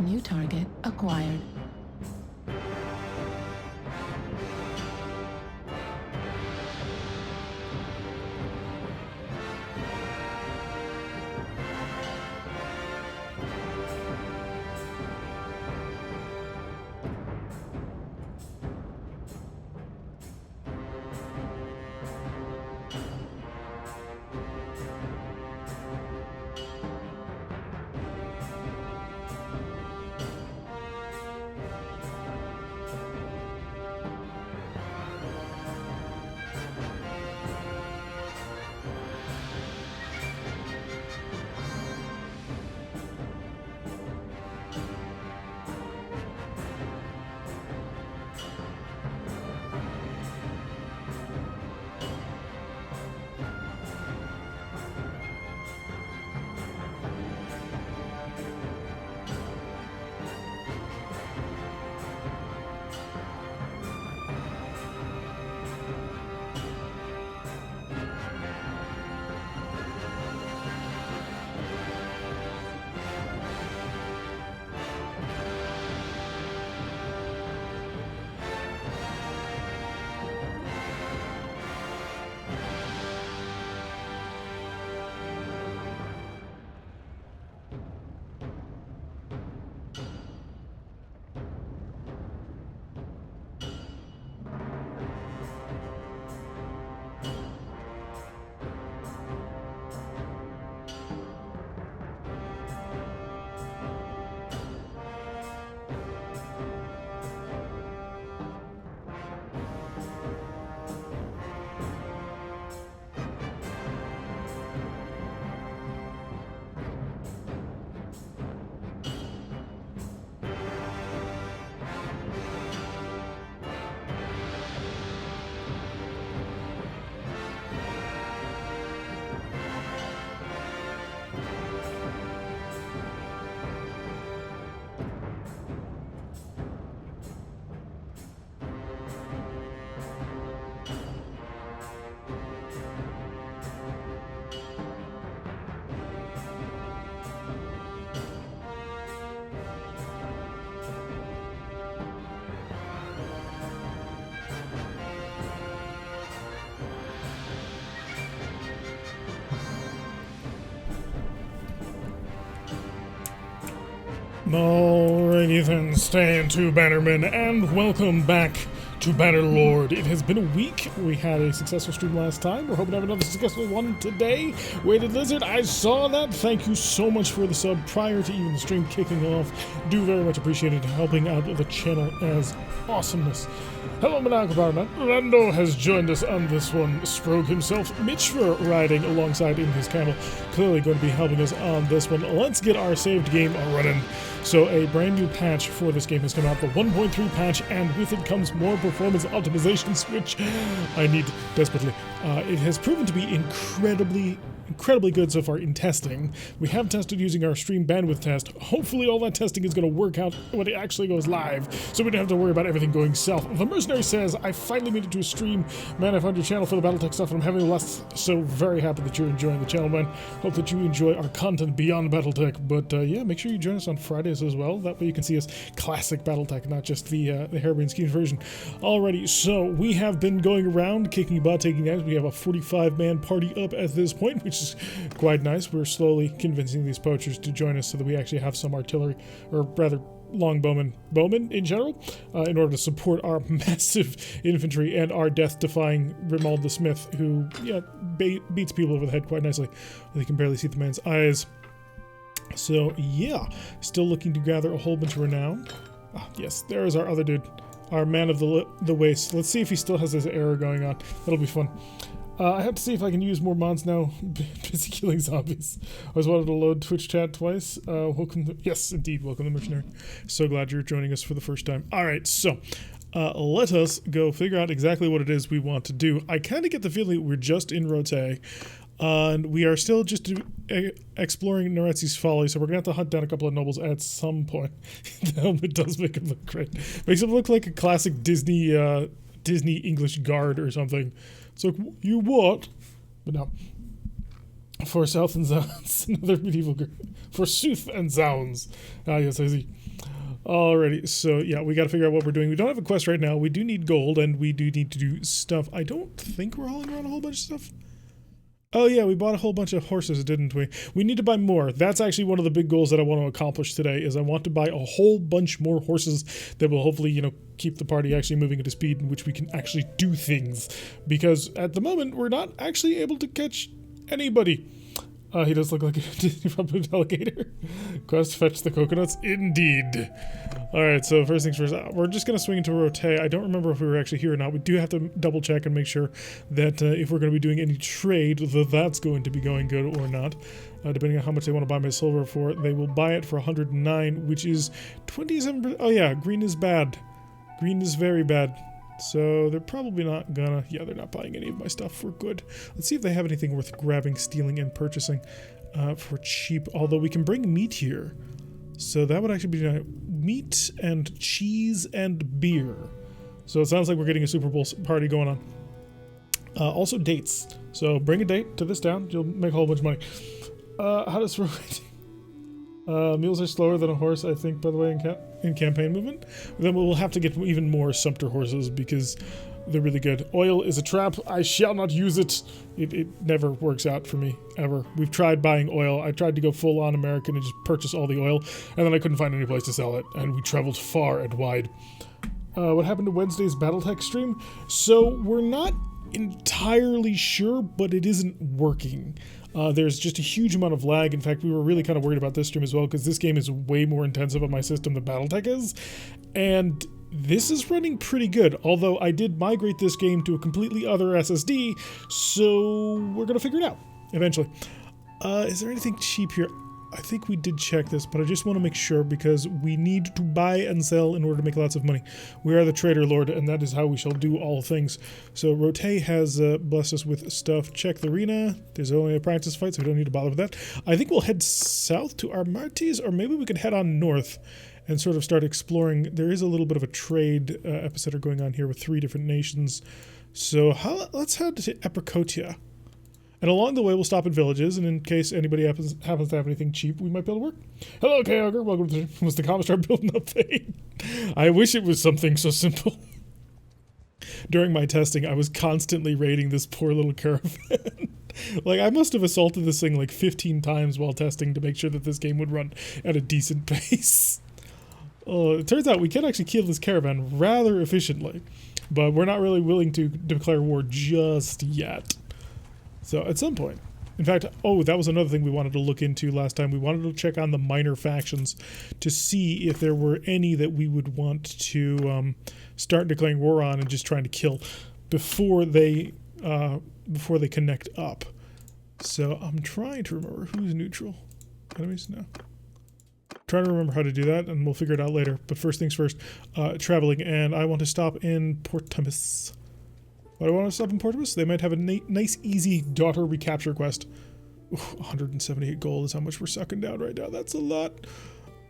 New target acquired. Alrighty then, stand to Bannermen, and welcome back to Bannerlord. It has been a week. We had a successful stream last time. We're hoping to have another successful one today. Weighted Lizard, I saw that. Thank you so much for the sub prior to even the stream kicking off. Do very much appreciate it, helping out the channel as awesomeness. Hello, Monaco Rando has joined us on this one. Sprogue himself, Mitchra riding alongside in his camel. Clearly going to be helping us on this one. Let's get our saved game running. So a brand new patch for this game has come out, the 1.3 patch, and with it comes more performance optimizations, which I need desperately. It has proven to be incredibly good so far in testing. We have tested using our stream bandwidth test. Hopefully all that testing is going to work out when it actually goes live, so we don't have to worry about everything going south. The Mercenary says, I finally made it to a stream. Man, I found your channel for the Battletech stuff, and I'm having less, so very happy that you're enjoying the channel, man. Hope that you enjoy our content beyond Battletech, but yeah, make sure you join us on Fridays as well. That way you can see us classic Battletech, not just the Harebrained Schemes version. Alrighty, so we have been going around, kicking butt, taking names. We have a 45-man party up at this point, which is quite nice. We're slowly convincing these poachers to join us so that we actually have some artillery, or rather longbowmen in general, in order to support our massive infantry and our death-defying Rimald the Smith, who beats people over the head quite nicely. They can barely see the man's eyes. So yeah, still looking to gather a whole bunch of renown. Ah, yes, there is our other dude, our man of the waste. Let's see if he still has his arrow going on. That'll be fun. I have to see if I can use more mods now. Busy killing zombies. I always wanted to load Twitch chat twice. Welcome. Yes, indeed. Welcome to Mercenary. So glad you're joining us for the first time. All right, so let us go figure out exactly what it is we want to do. I kind of get the feeling that we're just in Rote, and we are still just exploring Noretzi's folly, so we're going to have to hunt down a couple of nobles at some point. The helmet does make him look great. Makes him look like a classic Disney English guard or something. It's like, you what? But no. For South and Zounds, another medieval group. For Sooth and Zounds. Ah, yes, I see. Alrighty, so yeah, we got to figure out what we're doing. We don't have a quest right now. We do need gold, and we do need to do stuff. I don't think we're hauling around a whole bunch of stuff. Oh yeah, we bought a whole bunch of horses, didn't we? We need to buy more. That's actually one of the big goals that I want to accomplish today, is I want to buy a whole bunch more horses that will hopefully, you know, keep the party actually moving at a speed in which we can actually do things. Because at the moment, we're not actually able to catch anybody. He does look like a Disney alligator. Quest, fetch the coconuts. Indeed. Alright, so first things first, we're just going to swing into Rote. I don't remember if we were actually here or not. We do have to double check and make sure that if we're going to be doing any trade, that's going to be going good or not. Depending on how much they want to buy my silver for, they will buy it for 109, which is 27%. Oh yeah, green is bad. Green is very bad. So they're probably not gonna, yeah, they're not buying any of my stuff for good. Let's see if they have anything worth grabbing, stealing, and purchasing for cheap. Although we can bring meat here. So that would actually be meat and cheese and beer. So it sounds like we're getting a Super Bowl party going on. Also dates. So bring a date to this town. You'll make a whole bunch of money. How does mules are slower than a horse, I think, by the way, in campaign movement. Then we'll have to get even more sumpter horses because they're really good. Oil is a trap. I shall not use it. It never works out for me, ever. We've tried buying oil. I tried to go full on American and just purchase all the oil, and then I couldn't find any place to sell it, and we traveled far and wide. What happened to Wednesday's Battletech stream? So we're not entirely sure, but it isn't working. There's just a huge amount of lag. In fact, we were really kind of worried about this stream as well because this game is way more intensive on my system than Battletech is. And this is running pretty good, although I did migrate this game to a completely other SSD, so we're going to figure it out eventually. Is there anything cheap here? I think we did check this, but I just want to make sure because we need to buy and sell in order to make lots of money. We are the Trader Lord, and that is how we shall do all things. So Rote has blessed us with stuff. Check the arena. There's only a practice fight, so we don't need to bother with that. I think we'll head south to Armartes, or maybe we could head on north and sort of start exploring. There is a little bit of a trade epicenter going on here with 3 different nations. So let's head to Epicotia. And along the way, we'll stop at villages, and in case anybody happens to have anything cheap, we might be able to work. Hello, K-Ogre. Welcome to Was the common start building up fade? I wish it was something so simple. During my testing, I was constantly raiding this poor little caravan. Like, I must have assaulted this thing like 15 times while testing to make sure that this game would run at a decent pace. Oh, it turns out we can actually kill this caravan rather efficiently, but we're not really willing to declare war just yet. So at some point, in fact, oh, that was another thing we wanted to look into last time. We wanted to check on the minor factions to see if there were any that we would want to start declaring war on and just trying to kill before they connect up. So I'm trying to remember who's neutral. Enemies? No. Trying to remember how to do that, and we'll figure it out later. But first things first, traveling, and I want to stop in Portimus. Why do I want to stop in Portimus? They might have a nice, easy daughter recapture quest. Ooh, 178 gold is how much we're sucking down right now. That's a lot.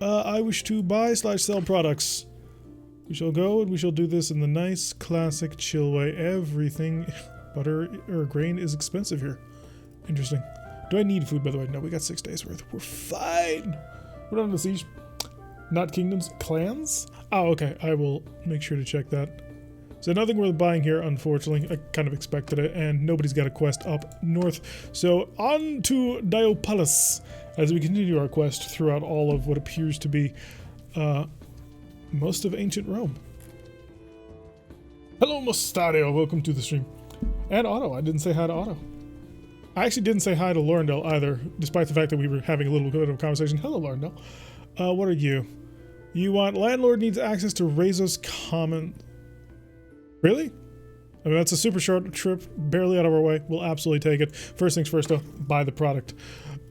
I wish to buy/sell products. We shall go and we shall do this in the nice, classic, chill way. Everything, butter or grain, is expensive here. Interesting. Do I need food, by the way? No, we got 6 days worth. We're fine. We're not on the siege. Not kingdoms, clans? Oh, okay. I will make sure to check that. So nothing worth buying here, unfortunately. I kind of expected it, and nobody's got a quest up north. So on to Diopolis as we continue our quest throughout all of what appears to be most of ancient Rome. Hello, Mustario. Welcome to the stream. And Otto. I didn't say hi to Otto. I actually didn't say hi to Laurendale either, despite the fact that we were having a little bit of a conversation. Hello, Laurendale. What are you? You want landlord needs access to Rezos Common. Really? I mean, that's a super short trip, barely out of our way. We'll absolutely take it. First things first, though, buy the product.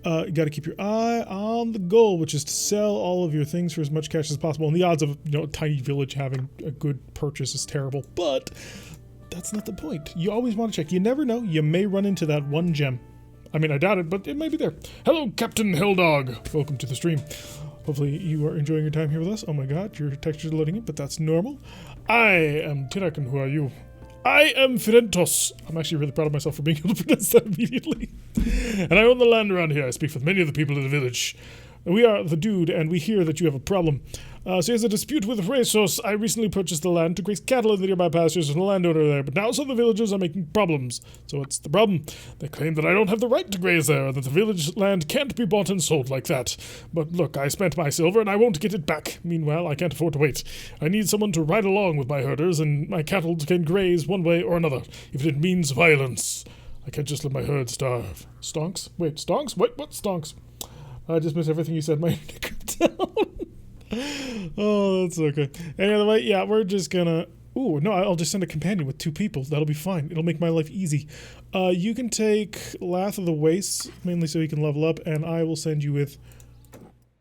You got to keep your eye on the goal, which is to sell all of your things for as much cash as possible. And the odds of, a tiny village having a good purchase is terrible, but that's not the point. You always want to check. You never know. You may run into that one gem. I mean, I doubt it, but it may be there. Hello, Captain Hilldog. Welcome to the stream. Hopefully you are enjoying your time here with us. Oh my god, your texture's loading in, but that's normal. I am Tirak, and who are you? I am Firentos. I'm actually really proud of myself for being able to pronounce that immediately. And I own the land around here. I speak with many of the people in the village. We are the dude, and we hear that you have a problem. So he has a dispute with Resos. I recently purchased the land to graze cattle in the nearby pastures from the landowner there, but now some of the villagers are making problems. So what's the problem? They claim that I don't have the right to graze there, that the village land can't be bought and sold like that. But look, I spent my silver and I won't get it back. Meanwhile, I can't afford to wait. I need someone to ride along with my herders, and my cattle can graze one way or another, if it means violence. I can't just let my herd starve. Stonks? Wait, stonks? What stonks? I just missed everything you said. My down. Oh, that's okay. Anyway, yeah, we're just gonna... Ooh, no, I'll just send a companion with 2 people. That'll be fine. It'll make my life easy. You can take Lath of the Wastes, mainly so you can level up, and I will send you with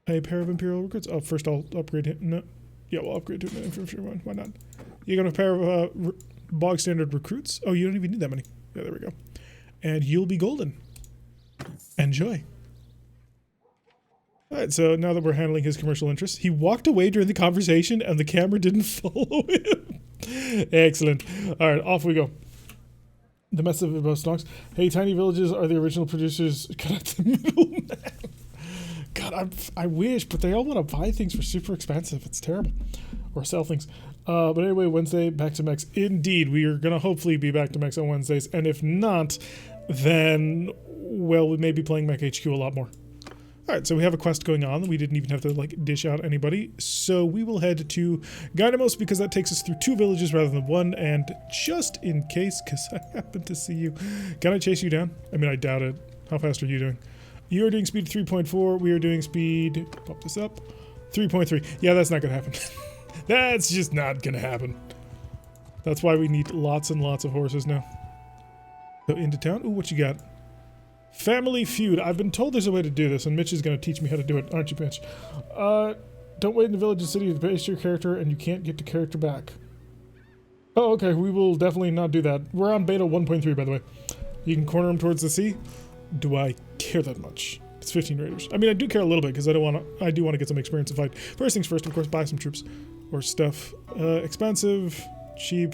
a pair of Imperial Recruits. Oh, first I'll upgrade him. No. Yeah, we'll upgrade to an infantry one. Why not? You got a pair of bog standard recruits? Oh, you don't even need that many. Yeah, there we go. And you'll be golden. Enjoy. Alright, so now that we're handling his commercial interests, he walked away during the conversation and the camera didn't follow him. Excellent. Alright, off we go. The mess of about stocks. Hey, tiny villages are the original producers. Cut out the middleman. God, I wish, but they all want to buy things for super expensive. It's terrible. Or sell things. But anyway, Wednesday, back to mechs. Indeed, we are going to hopefully be back to mechs on Wednesdays. And if not, then, well, we may be playing Mech HQ a lot more. Alright, so we have a quest going on. We didn't even have to, like, dish out anybody. So we will head to Gynamos because that takes us through 2 villages rather than 1. And just in case, because I happen to see you. Can I chase you down? I mean, I doubt it. How fast are you doing? You are doing speed 3.4. We are doing speed... Pop this up. 3.3. Yeah, that's not going to happen. That's just not going to happen. That's why we need lots and lots of horses now. So into town. Ooh, what you got? Family feud. I've been told there's a way to do this, and Mitch is going to teach me how to do it, aren't you, Mitch? Don't wait in the village or city to base your character, and you can't get the character back. Oh, okay. We will definitely not do that. We're on beta 1.3, by the way. You can corner them towards the sea. Do I care that much? It's 15 raiders. I mean, I do care a little bit because I do want to get some experience in fight. First things first, of course, buy some troops or stuff. Expensive, cheap.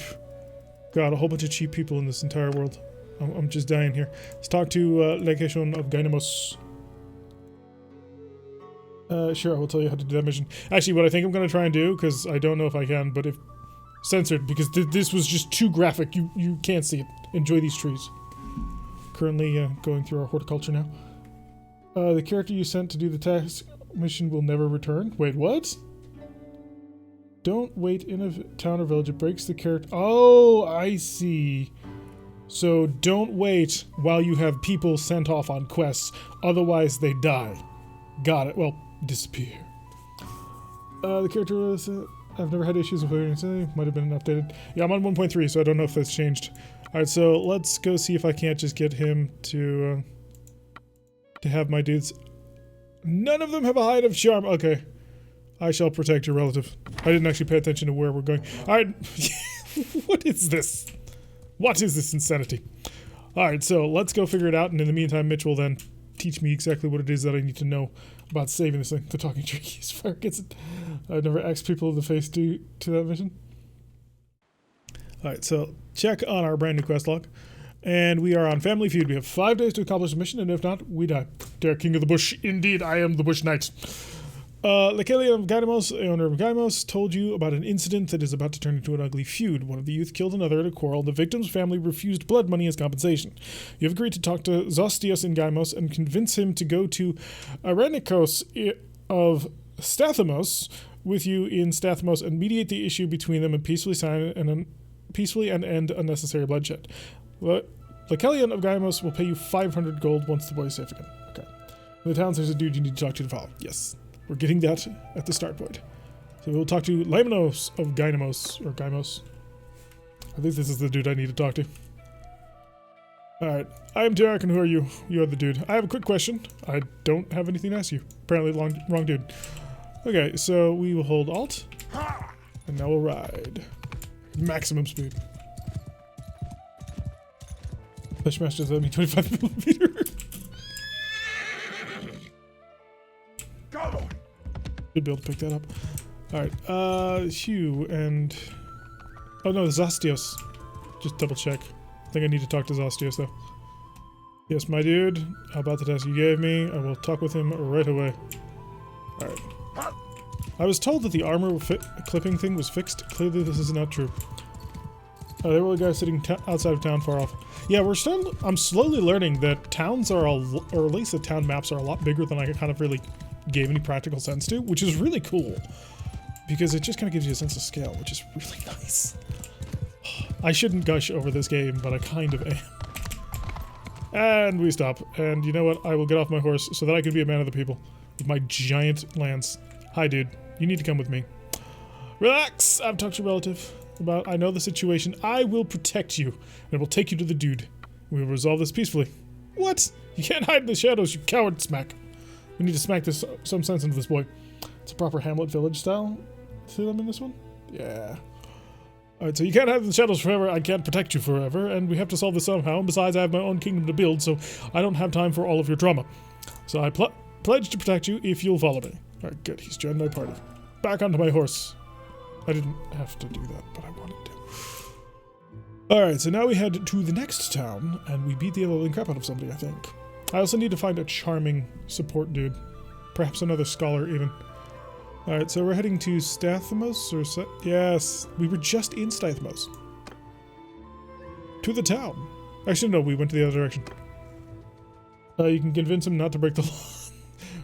God, a whole bunch of cheap people in this entire world. I'm just dying here. Let's talk to Location of Gynamos. Sure, I will tell you how to do that mission. Actually, what I think I'm going to try and do, because I don't know if I can, but if... Censored, because this was just too graphic. You can't see it. Enjoy these trees. Currently going through our horticulture now. The character you sent to do the task mission will never return. Wait, what? Don't wait in a town or village. It breaks the character. Oh, I see. So don't wait while you have people sent off on quests. Otherwise, they die. Got it. Well, disappear. The character was... I've never had issues with it. Might have been updated. Yeah, I'm on 1.3, so I don't know if that's changed. Alright, so let's go see if I can't just get him to have my dudes. None of them have a hide of charm. Okay. I shall protect your relative. I didn't actually pay attention to where we're going. Alright. What is this? What is this insanity? Alright, so let's go figure it out, and in the meantime, Mitch will then teach me exactly what it is that I need to know about saving this thing. The talking tree is fire gets it. I've never asked people in the face to that mission. Alright, so check on our brand new quest log. And we are on Family Feud. We have 5 days to accomplish the mission, and if not, we die. Dare King of the Bush. Indeed, I am the Bush Knight. Lekelian of Gynamos, owner of Gynamos, told you about an incident that is about to turn into an ugly feud. One of the youth killed another at a quarrel. The victim's family refused blood money as compensation. You have agreed to talk to Zostios in Gynamos and convince him to go to Arenikos of Stathamos with you in Stathamos and mediate the issue between them and peacefully end unnecessary bloodshed. Lekelian of Gynamos will pay you 500 gold once the boy is safe again. Okay. In the towns, there's a dude you need to talk to follow. Yes. We're getting that at the start point. So we'll talk to Laymanos of Gynamos, or Gymos. I think this is the dude I need to talk to. Alright, I am Tarek, and who are you? You are the dude. I have a quick question. I don't have anything to ask you. Apparently wrong dude. Okay, so we will hold Alt, and now we'll ride. Maximum speed. Pushmaster's only 25mm. Should be able to pick that up. Alright, Hugh and... Oh no, Zostios. Just double check. I think I need to talk to Zostios though. Yes, my dude. How about the task you gave me? I will talk with him right away. Alright. I was told that the armor clipping thing was fixed. Clearly this is not true. Oh, there were a guy sitting outside of town far off. Yeah, I'm slowly learning that towns are or at least the town maps are a lot bigger than I kind of really gave any practical sense to, which is really cool. Because it just kind of gives you a sense of scale, which is really nice. I shouldn't gush over this game, but I kind of am. And we stop. And you know what? I will get off my horse so that I can be a man of the people. With my giant lance. Hi, dude. You need to come with me. Relax! I've talked to your relative about... I know the situation. I will protect you. And will take you to the dude. We will resolve this peacefully. What? You can't hide in the shadows, you coward smack. We need to smack some sense into this boy. It's a proper Hamlet village style to them in this one? Yeah. Alright, so you can't hide in the shadows forever, I can't protect you forever, and we have to solve this somehow, and besides I have my own kingdom to build, so I don't have time for all of your drama. So I pledge to protect you if you'll follow me. Alright, good, he's joined my party. Back onto my horse. I didn't have to do that, but I wanted to. Alright, so now we head to the next town, and we beat the living crap out of somebody, I think. I also need to find a charming support dude. Perhaps another scholar, even. Alright, so we're heading to Stathmos, or yes, we were just in Stathmos. To the town. Actually, no, we went to the other direction. You can convince him not to break the law.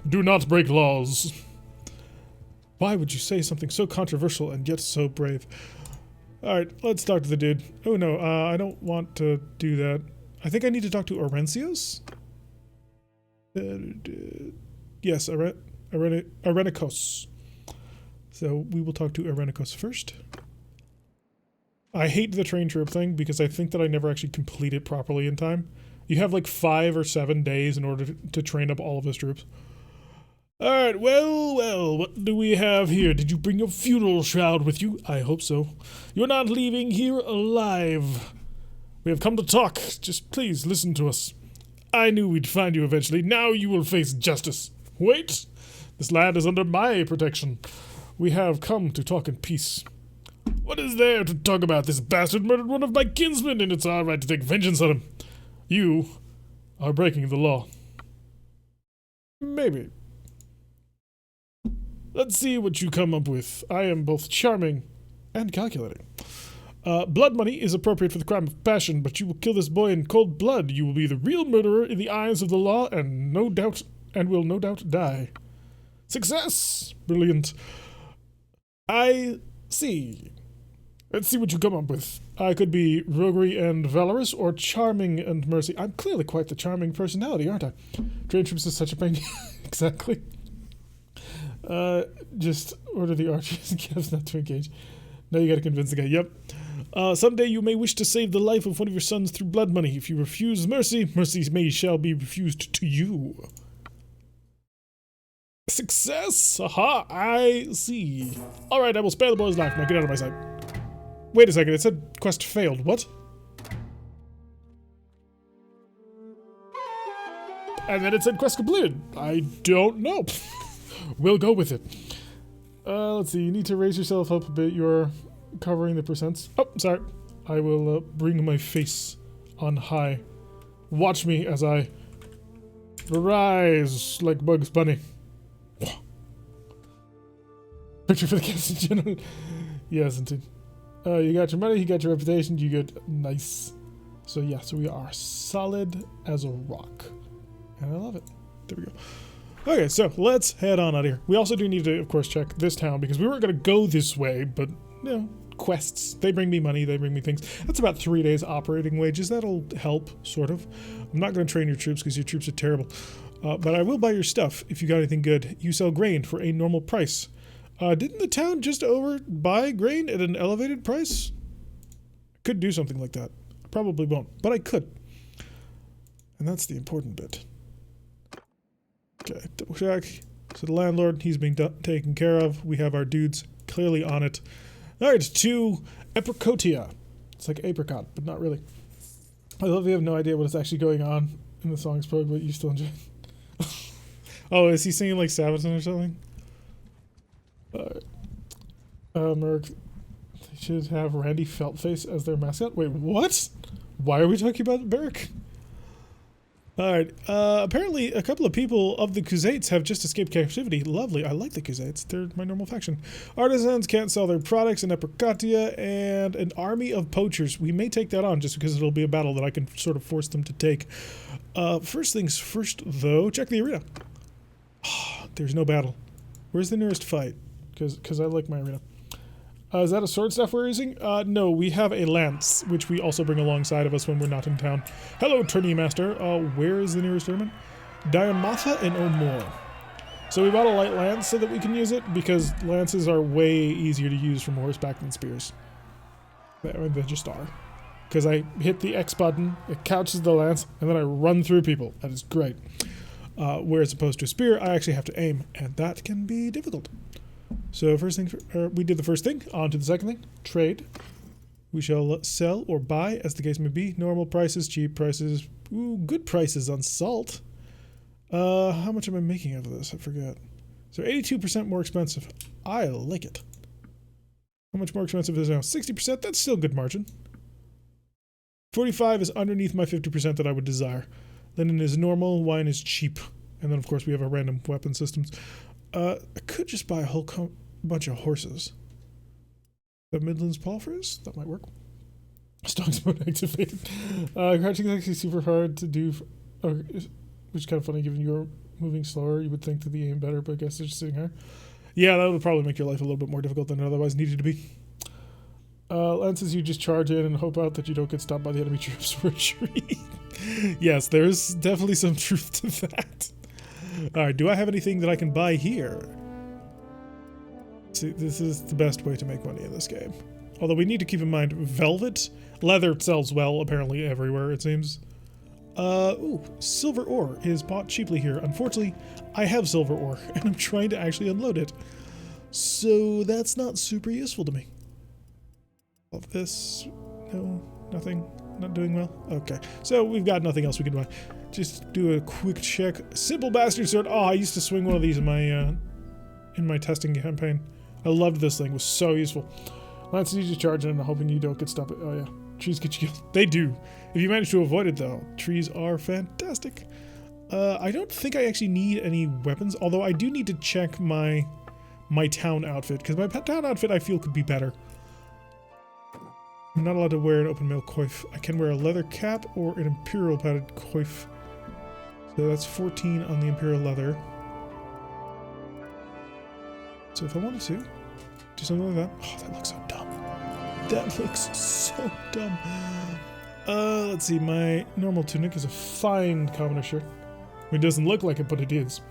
Do not break laws. Why would you say something so controversial and yet so brave? Alright, let's talk to the dude. Oh no, I don't want to do that. I think I need to talk to Orencios? Yes, Arenikos. So we will talk to Arenikos first. I hate the train trip thing because I think that I never actually complete it properly in time. You have like 5 or 7 days in order to train up all of his troops. Alright, well, what do we have here? Did you bring your funeral shroud with you? I hope so. You're not leaving here alive. We have come to talk. Just please listen to us. I knew we'd find you eventually. Now you will face justice. Wait! This land is under my protection. We have come to talk in peace. What is there to talk about? This bastard murdered one of my kinsmen, and it's our right to take vengeance on him. You are breaking the law. Maybe. Let's see what you come up with. I am both charming and calculating. Blood money is appropriate for the crime of passion, but you will kill this boy in cold blood. You will be the real murderer in the eyes of the law, and will no doubt die. Success! Brilliant. I see. Let's see what you come up with. I could be roguery and valorous, or charming and mercy. I'm clearly quite the charming personality, aren't I? Train troops is such a pain. Exactly. Just order the archers and calves not to engage. Now you gotta convince the guy. Yep. Someday you may wish to save the life of one of your sons through blood money. If you refuse mercy, mercy shall be refused to you. Success! Aha! I see. Alright, I will spare the boy's life. Now get out of my sight. Wait a second, it said quest failed. What? And then it said quest completed. I don't know. We'll go with it. Let's see, you need to raise yourself up a bit. You're covering the percents. Oh, sorry. I will bring my face on high. Watch me as I rise like Bugs Bunny. Picture for the Captain General. Yes, indeed. You got your money, you got your reputation, you get nice. So yeah, so we are solid as a rock. And I love it. There we go. Okay, so let's head on out of here. We also do need to, of course, check this town because we weren't going to go this way, but, you know, quests. They bring me money, they bring me things. That's about 3 days operating wages. That'll help, sort of. I'm not going to train your troops because your troops are terrible. But I will buy your stuff if you got anything good. You sell grain for a normal price. Didn't the town just buy grain at an elevated price? Could do something like that. I probably won't, but I could. And that's the important bit. Okay, double check. So the landlord, he's being taken care of. We have our dudes clearly on it. Alright, to Apricotia. It's like apricot, but not really. I love you have no idea what is actually going on in the song's prog, but you still enjoy it. Oh, is he singing like Sabaton or something? Merc, they should have Randy Feltface as their mascot. Wait, what? Why are we talking about Beric? Alright, apparently a couple of people of the Khuzaits have just escaped captivity. Lovely, I like the Khuzaits. They're my normal faction. Artisans can't sell their products in Eprakatia, and an army of poachers. We may take that on just because it'll be a battle that I can sort of force them to take. First things first, though, check the arena. Oh, there's no battle. Where's the nearest fight? Because I like my arena. Is that a sword staff we're using? No, we have a lance, which we also bring alongside of us when we're not in town. Hello, Tourney Master. Where is the nearest tournament? Diamatha and O'More. So we bought a light lance so that we can use it, because lances are way easier to use from horseback than spears. They just are. Because I hit the X button, it couches the lance, and then I run through people. That is great. Whereas opposed to a spear, I actually have to aim, and that can be difficult. So first thing, we did the first thing. On to the second thing. Trade. We shall sell or buy, as the case may be. Normal prices, cheap prices. Ooh, good prices on salt. How much am I making out of this? I forget. So 82% more expensive. I like it. How much more expensive is it now? 60%. That's still good margin. 45 is underneath my 50% that I would desire. Linen is normal. Wine is cheap. And then, of course, we have our random weapon systems. I could just buy a whole bunch of horses. The Midlands Palfreys? That might work. Stocks mode activated. Crouching is actually super hard to do. Which is kind of funny given you're moving slower. You would think that the aim better, but I guess they're just sitting higher. Yeah, that would probably make your life a little bit more difficult than it otherwise needed to be. Lances, you just charge in and hope out that you don't get stopped by the enemy troops or a tree. Yes, there's definitely some truth to that. Alright, do I have anything that I can buy here? See, this is the best way to make money in this game. Although we need to keep in mind, velvet, leather sells well apparently everywhere, it seems. Ooh, silver ore is bought cheaply here. Unfortunately, I have silver ore, and I'm trying to actually unload it. So that's not super useful to me. Of this, no, nothing, not doing well. Okay, so we've got nothing else we can buy. Just do a quick check. Simple bastard sword. Oh, I used to swing one of these in my testing campaign. I loved this thing. It was so useful. Lances, you just charge in and hoping you don't get stopped. Oh yeah, trees get you killed. They do. If you manage to avoid it though, trees are fantastic. I don't think I actually need any weapons, although I do need to check my town outfit, because my town outfit I feel could be better. I'm not allowed to wear an open mail coif. I can wear a leather cap or an imperial padded coif. So that's 14 on the imperial leather. So if I wanted to do something like that. Oh, that looks so dumb. That looks so dumb. Let's see. My normal tunic is a fine commoner shirt. It doesn't look like it, but it is.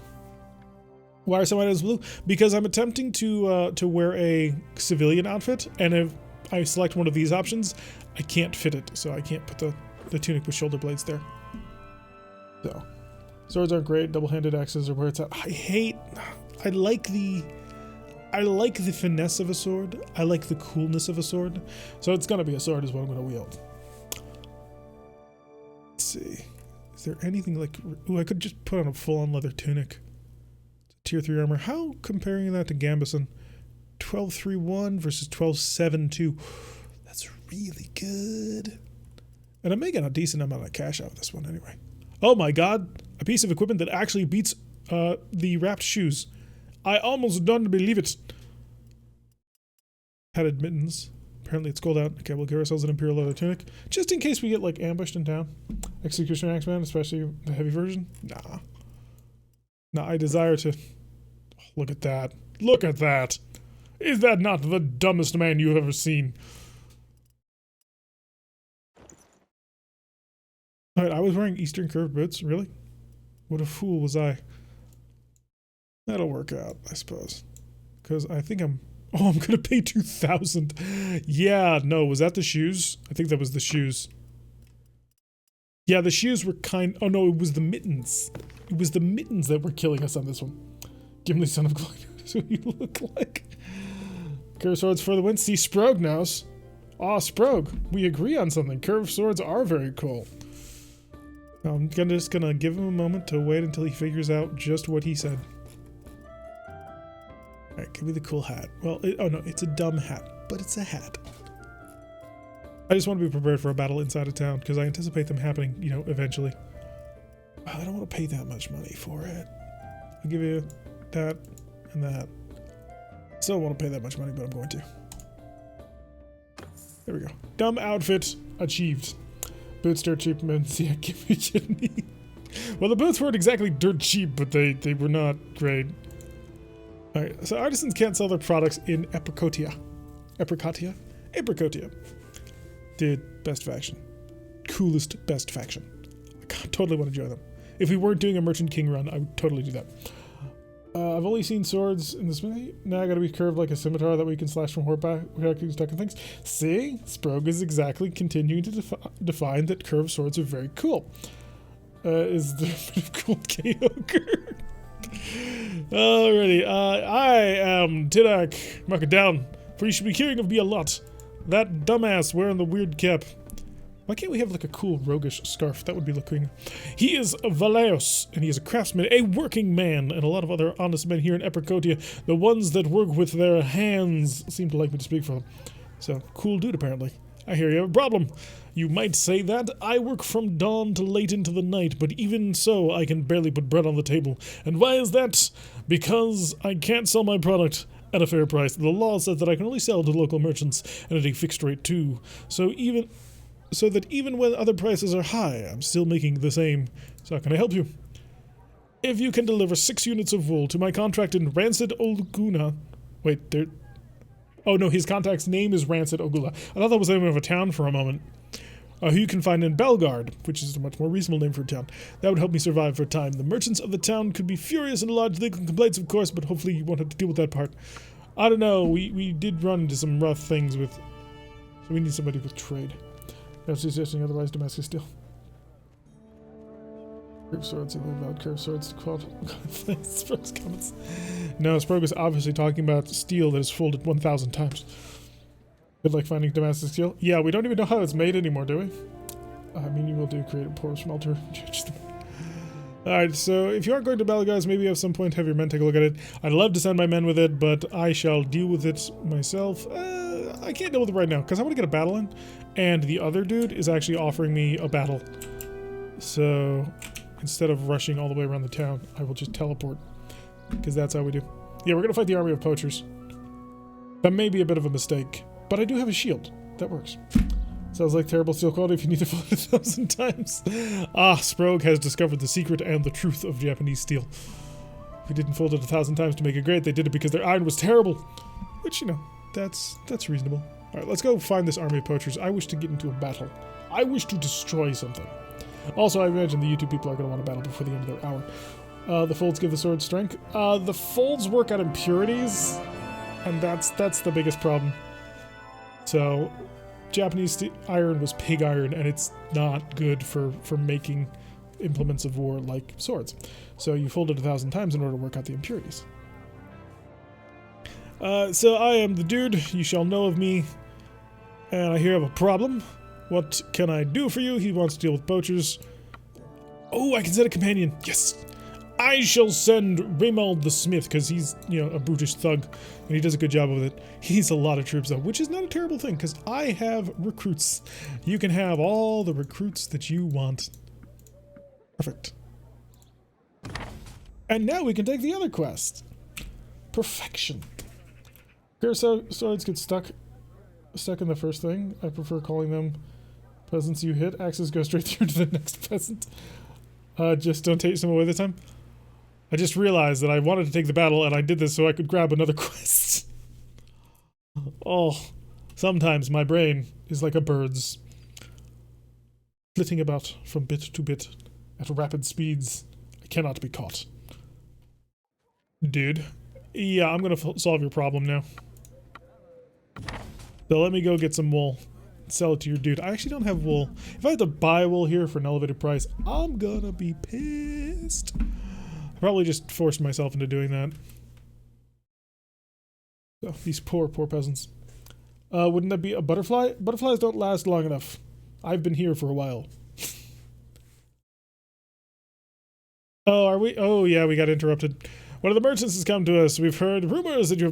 Why are some items blue? Because I'm attempting to wear a civilian outfit, and if I select one of these options, I can't fit it, so I can't put the tunic with shoulder blades there. So, swords aren't great. Double-handed axes are where it's at. I like the finesse of a sword. I like the coolness of a sword. So it's gonna be a sword is what I'm gonna wield. Let's see. Is there anything like... Ooh, I could just put on a full-on leather tunic. Tier 3 armor. How comparing that to Gambison? 12.3.1 versus 12.7.2. That's really good. And I'm making a decent amount of cash out of this one anyway. Oh my god. A piece of equipment that actually beats the wrapped shoes. I almost don't believe it. Padded mittens. Apparently it's cold out. Okay, we'll give ourselves an imperial leather tunic. Just in case we get like ambushed in town. Executioner Axeman, especially the heavy version. Nah. Nah, I desire to... Oh, look at that. Look at that. Is that not the dumbest man you have ever seen? Alright, I was wearing Eastern curved boots? Really? What a fool was I. That'll work out, I suppose. Because I think I'm... Oh, I'm gonna pay 2,000. Yeah, no, was that the shoes? I think that was the shoes. Yeah, the shoes were kind... Oh no, it was the mittens. It was the mittens that were killing us on this one. Gimli, son of Glenn. That's what you look like. Curved swords for the win. See, Sprog knows. Aw, Sprog, we agree on something. Curved swords are very cool. I'm just gonna give him a moment to wait until he figures out just what he said. Alright, give me the cool hat. Well, oh no, it's a dumb hat, but it's a hat. I just want to be prepared for a battle inside of town, because I anticipate them happening, you know, eventually. I don't want to pay that much money for it. I'll give you that and that. Still don't want to pay that much money, but I'm going to. There we go. Dumb outfit achieved. Boots dirt cheap, men. Yeah, give me kidney. Well, the boots weren't exactly dirt cheap, but they were not great. Alright, so artisans can't sell their products in Apricotia. Apricotia? Apricotia. Dude, best faction. Coolest best faction. I totally want to join them. If we weren't doing a Merchant King run, I would totally do that. I've only seen swords in the smithy. Now I gotta be curved like a scimitar that we can slash from horseback without getting stuck in things. See? Sprog is exactly continuing to define that curved swords are very cool. Is there a bit of cool K-Ogre? Alrighty, I am Tidak. Mark it down, for you should be hearing of me a lot. That dumbass wearing the weird cap. Why can't we have like a cool roguish scarf? That would be looking. He is Valeos, and he is a craftsman, a working man, and a lot of other honest men here in Apricotia. The ones that work with their hands seem to like me to speak for them. So, cool dude apparently. I hear you have a problem. You might say that. I work from dawn to late into the night, but even so, I can barely put bread on the table. And why is that? Because I can't sell my product at a fair price. The law says that I can only sell to local merchants, and at a fixed rate too. So that even when other prices are high, I'm still making the same. So how can I help you? If you can deliver 6 units of wool to my contract in Rancid Oguna... Wait, there... Oh no, his contact's name is Rancid Ogula. I thought that was the name of a town for a moment. Who you can find in Belgard, which is a much more reasonable name for a town. That would help me survive for a time. The merchants of the town could be furious and lodge legal complaints, of course, but hopefully you won't have to deal with that part. I don't know, we did run into some rough things with... So we need somebody with trade. No suggesting otherwise, Damascus steel. Curved swords, and about curved swords. Sprog's comments. No, Sprog is obviously talking about steel that is folded 1,000 times. Good luck finding Damascus steel. Yeah, we don't even know how it's made anymore, do we? I mean, you will do create a poor smelter. Alright, so if you are going to battle, guys, maybe at some point have your men take a look at it. I'd love to send my men with it, but I shall deal with it myself. I can't deal with it right now, because I want to get a battle in, and the other dude is actually offering me a battle. So, instead of rushing all the way around the town, I will just teleport, because that's how we do. Yeah, we're going to fight the army of poachers. That may be a bit of a mistake, but I do have a shield. That works. Sounds like terrible steel quality if you need to fold it 1,000 times. Ah, Sprog has discovered the secret and the truth of Japanese steel. If we didn't fold it 1,000 times to make it great, they did it because their iron was terrible. Which, you know, that's reasonable. Alright, let's go find this army of poachers. I wish to get into a battle. I wish to destroy something. Also, I imagine the YouTube people are going to want a battle before the end of their hour. The folds give the sword strength. The folds work at impurities, and that's the biggest problem. So... Japanese iron was pig iron, and it's not good for making implements of war like swords. So you fold it 1,000 times in order to work out the impurities. So I am the dude, you shall know of me, and I hear you have a problem. What can I do for you? He wants to deal with poachers. Oh, I can send a companion. Yes! I shall send Raymald the Smith, because he's, you know, a brutish thug, and he does a good job with it. He's a lot of troops, though, which is not a terrible thing, because I have recruits. You can have all the recruits that you want. Perfect. And now we can take the other quest. Perfection. Swords get stuck in the first thing. I prefer calling them peasants you hit. Axes go straight through to the next peasant. Just don't take some away this time. I just realized that I wanted to take the battle, and I did this so I could grab another quest. Oh, sometimes my brain is like a bird's, flitting about from bit to bit at rapid speeds. I cannot be caught. Dude. Yeah, I'm gonna solve your problem now. So let me go get some wool. Sell it to your dude. I actually don't have wool. If I have to buy wool here for an elevated price, I'm gonna be pissed. I probably just forced myself into doing that. So, these poor peasants. Wouldn't that be a butterfly? Butterflies don't last long enough. I've been here for a while. Oh, are we? Oh, yeah, we got interrupted. One of the merchants has come to us. We've heard rumors that you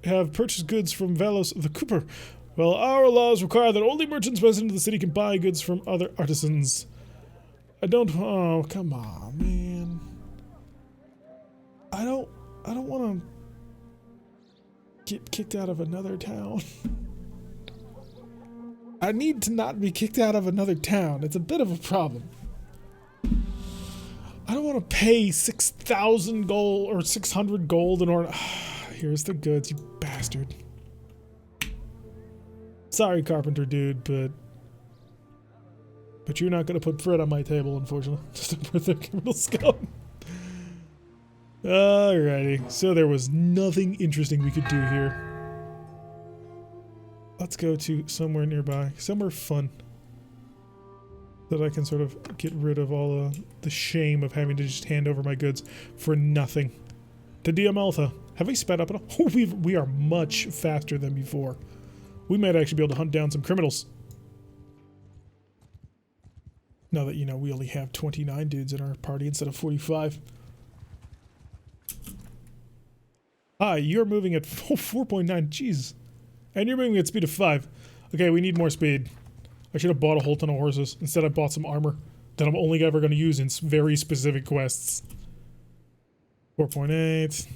have purchased goods from Valos the Cooper. Well, our laws require that only merchants resident of the city can buy goods from other artisans. I don't, oh, come on, man. I don't want to get kicked out of another town. I need to not be kicked out of another town. It's a bit of a problem. I don't want to pay 6,000 gold or 600 gold in order. Here's the goods, you bastard. Sorry, carpenter dude, but you're not gonna put bread on my table, unfortunately. Just a birthday criminal scum. Alrighty, so there was nothing interesting we could do here. Let's go to somewhere nearby, somewhere fun, that I can sort of get rid of all the shame of having to just hand over my goods for nothing. To Diamaltha. Have we sped up at all? Oh, we are much faster than before. We might actually be able to hunt down some criminals. Now that, you know, we only have 29 dudes in our party instead of 45. Ah, you're moving at 4.9, jeez. And you're moving at speed of 5. Okay, we need more speed. I should have bought a whole ton of horses. Instead I bought some armor that I'm only ever going to use in very specific quests. 4.8.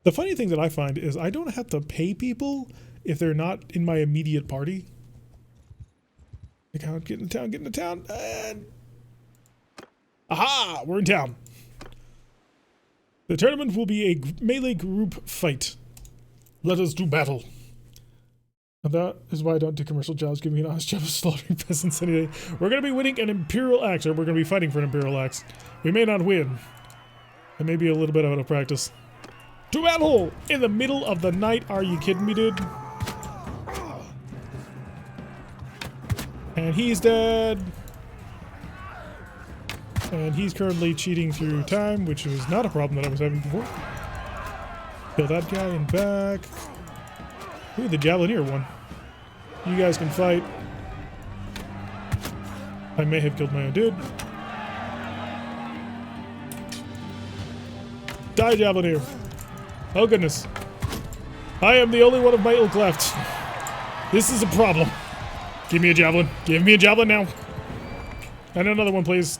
The funny thing that I find is I don't have to pay people if they're not in my immediate party. Like, get into town, and... Aha! We're in town. The tournament will be a melee group fight. Let us do battle. And that is why I don't do commercial jobs. Give me an honest job of slaughtering peasants any day. We're going to be winning an Imperial Axe, or we're going to be fighting for an Imperial Axe. We may not win. I may be a little bit out of practice. To battle! In the middle of the night, are you kidding me, dude? And he's dead. And he's currently cheating through time, which was not a problem that I was having before. Kill that guy in back. Ooh, the Javelineer won. You guys can fight. I may have killed my own dude. Die, Javelineer. Oh, goodness. I am the only one of my ilk left. This is a problem. Give me a javelin. Give me a javelin now. And another one, please.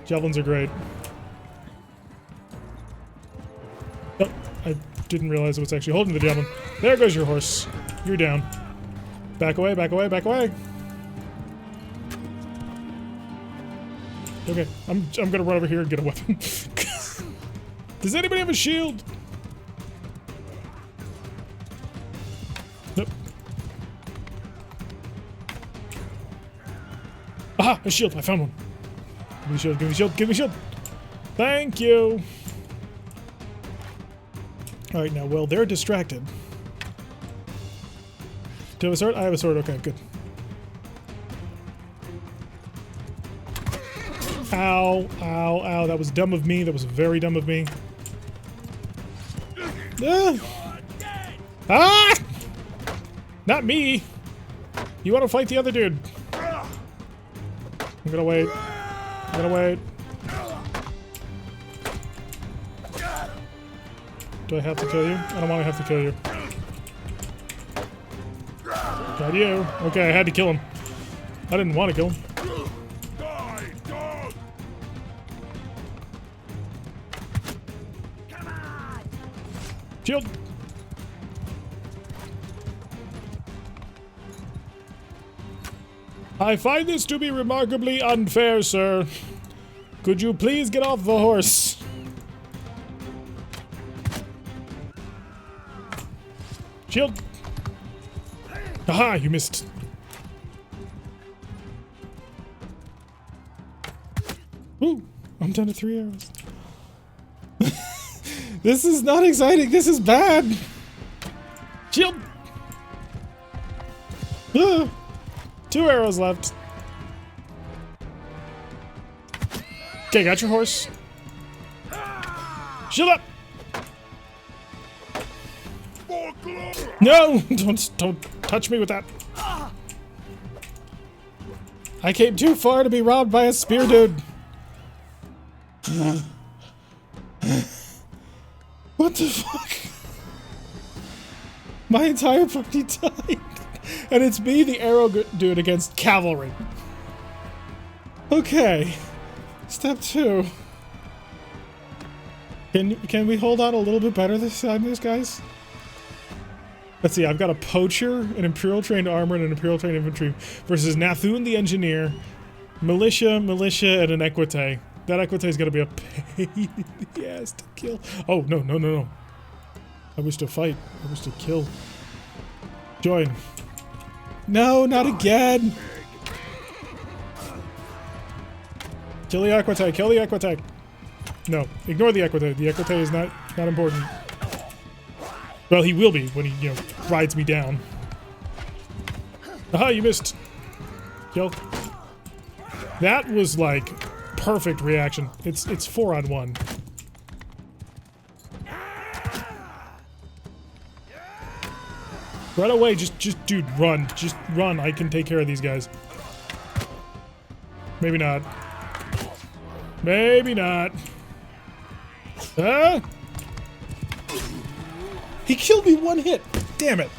Javelins are great. Oh, I didn't realize I was actually holding the javelin. There goes your horse. You're down. Back away, back away, back away. Okay, I'm gonna run over here and get a weapon. Does anybody have a shield? Nope. Aha! A shield! I found one! Give me a shield, give me a shield, give me a shield! Thank you! Alright, now, well, they're distracted. Do you have a sword? I have a sword, okay, good. Ow, ow, ow, that was dumb of me, that was very dumb of me. Ah! Not me! You want to fight the other dude? I'm gonna wait. I'm gonna wait. Do I have to kill you? I don't want to have to kill you. Got you. Okay, I had to kill him. I didn't want to kill him. Shield! I find this to be remarkably unfair, sir. Could you please get off the horse? Shield! Aha, you missed. Ooh, I'm down to 3 arrows. This is not exciting, this is bad! Shield! Ah, 2 arrows left. Okay, got your horse. Shield up! No! Don't touch me with that. I came too far to be robbed by a spear dude. What the fuck? My entire party died. And it's me, the arrow dude, against cavalry. Okay. Step 2. Can we hold on a little bit better this time, guys? Let's see, I've got a poacher, an Imperial trained armor, and an Imperial trained infantry versus Nathun the engineer, militia, and an Equite. That Equite is gonna be a pain in the ass to kill. Oh, no. I wish to fight. I wish to kill. Join. No, not again! Kill the Equite, kill the Equite. No, ignore the Equite. The Equite is not important. Well, he will be when he, rides me down. Aha, you missed. Kill. That was like perfect reaction. It's 4-on-1. Right away, just dude, run. Just run. I can take care of these guys. Maybe not. Maybe not. Huh? He killed me 1 hit. Damn it.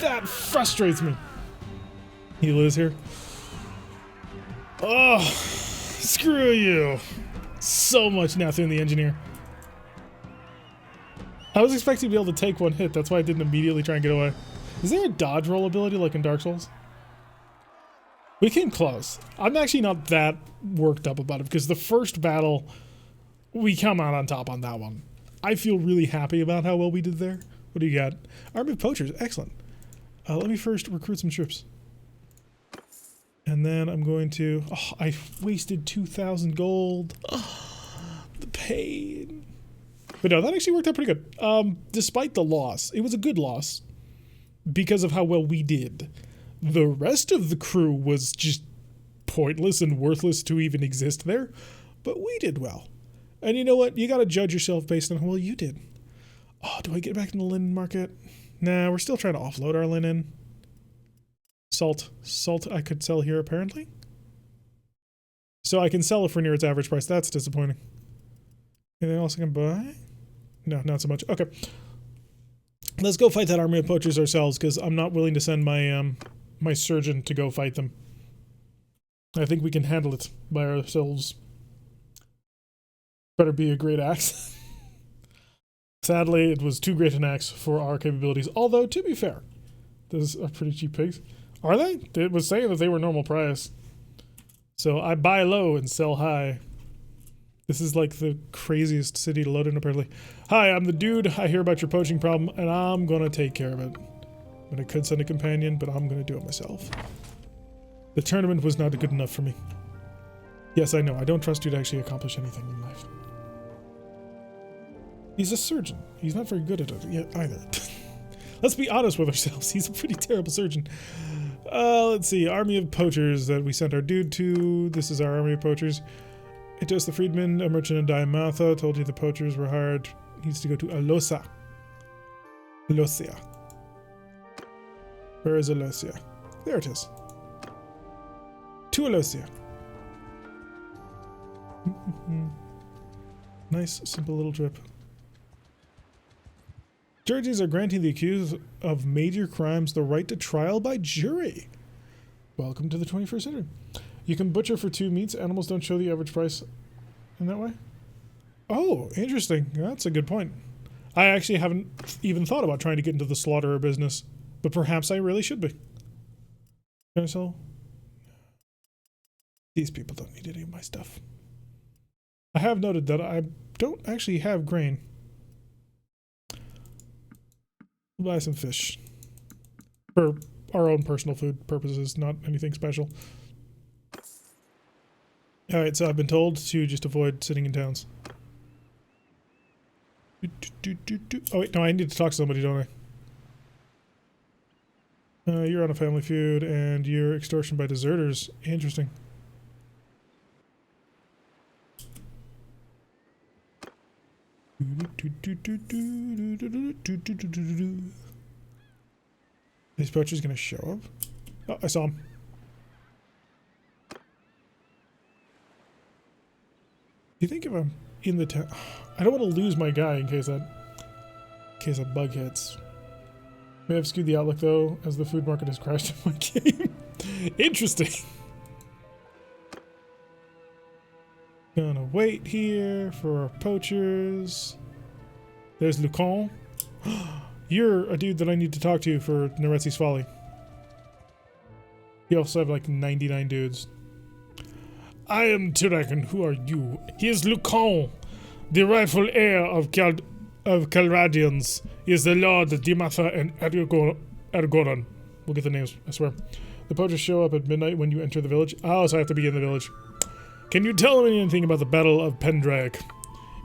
That frustrates me. Heal is here. Oh, screw you. So much Nathun the engineer. I was expecting to be able to take 1 hit. That's why I didn't immediately try and get away. Is there a dodge roll ability like in Dark Souls? We came close. I'm actually not that worked up about it because the first battle, we come out on top on that one. I feel really happy about how well we did there. What do you got? Army of Poachers. Excellent. Let me first recruit some troops. And then I'm going to... Oh, I wasted 2,000 gold. Oh, the pain. But no, that actually worked out pretty good. Despite the loss, it was a good loss because of how well we did. The rest of the crew was just pointless and worthless to even exist there. But we did well. And you know what? You gotta judge yourself based on how well you did. Oh, do I get back in the linen market? Nah, we're still trying to offload our linen. Salt. Salt I could sell here, apparently. So I can sell it for near its average price. That's disappointing. Anything else I can buy? No, not so much. Okay. Let's go fight that army of poachers ourselves, because I'm not willing to send my, my surgeon to go fight them. I think we can handle it by ourselves. Better be a great axe. Sadly, it was too great an axe for our capabilities. Although, to be fair, those are pretty cheap pigs. Are they? It was saying that they were normal price. So I buy low and sell high. This is like the craziest city to load in, apparently. Hi, I'm the dude. I hear about your poaching problem, and I'm gonna take care of it. I mean, I could send a companion, but I'm gonna do it myself. The tournament was not good enough for me. Yes, I know. I don't trust you to actually accomplish anything in life. He's a surgeon. He's not very good at it yet either. Let's be honest with ourselves. He's a pretty terrible surgeon. Let's see. Army of poachers that we sent our dude to. This is our army of poachers. Itos the freedman, a merchant in Diamatha, told you the poachers were hired. Needs to go to Alosa. Alosia. Where is Alosia? There it is. To Alosia. Nice, simple little trip. Judges are granting the accused of major crimes the right to trial by jury. Welcome to the 21st century. You can butcher for 2 meats. Animals don't show the average price in that way. Oh, interesting. That's a good point. I actually haven't even thought about trying to get into the slaughterer business, but perhaps I really should be. Can I sell? These people don't need any of my stuff. I have noted that I don't actually have grain. We'll buy some fish. For our own personal food purposes, not anything special. Alright, so I've been told to just avoid sitting in towns. Oh wait, no, I need to talk to somebody, don't I? You're on a family feud, and you're extortion by deserters. Interesting. This poacher's gonna show up? Oh, I saw him. Do you think if I'm in the town... I don't want to lose my guy in case that bug hits. May have skewed the outlook though, as the food market has crashed in my game. Interesting. Gonna wait here for our poachers. There's Lucon. You're a dude that I need to talk to for Neretzi's Folly. You also have like 99 dudes. I am Tyrakin. Who are you? He is Lucon, the rightful heir of Calradians. He is the Lord of Dimatha and Ergoran. We'll get the names, I swear. The poachers show up at midnight when you enter the village. Oh, so I have to be in the village. Can you tell me anything about the Battle of Pendrag?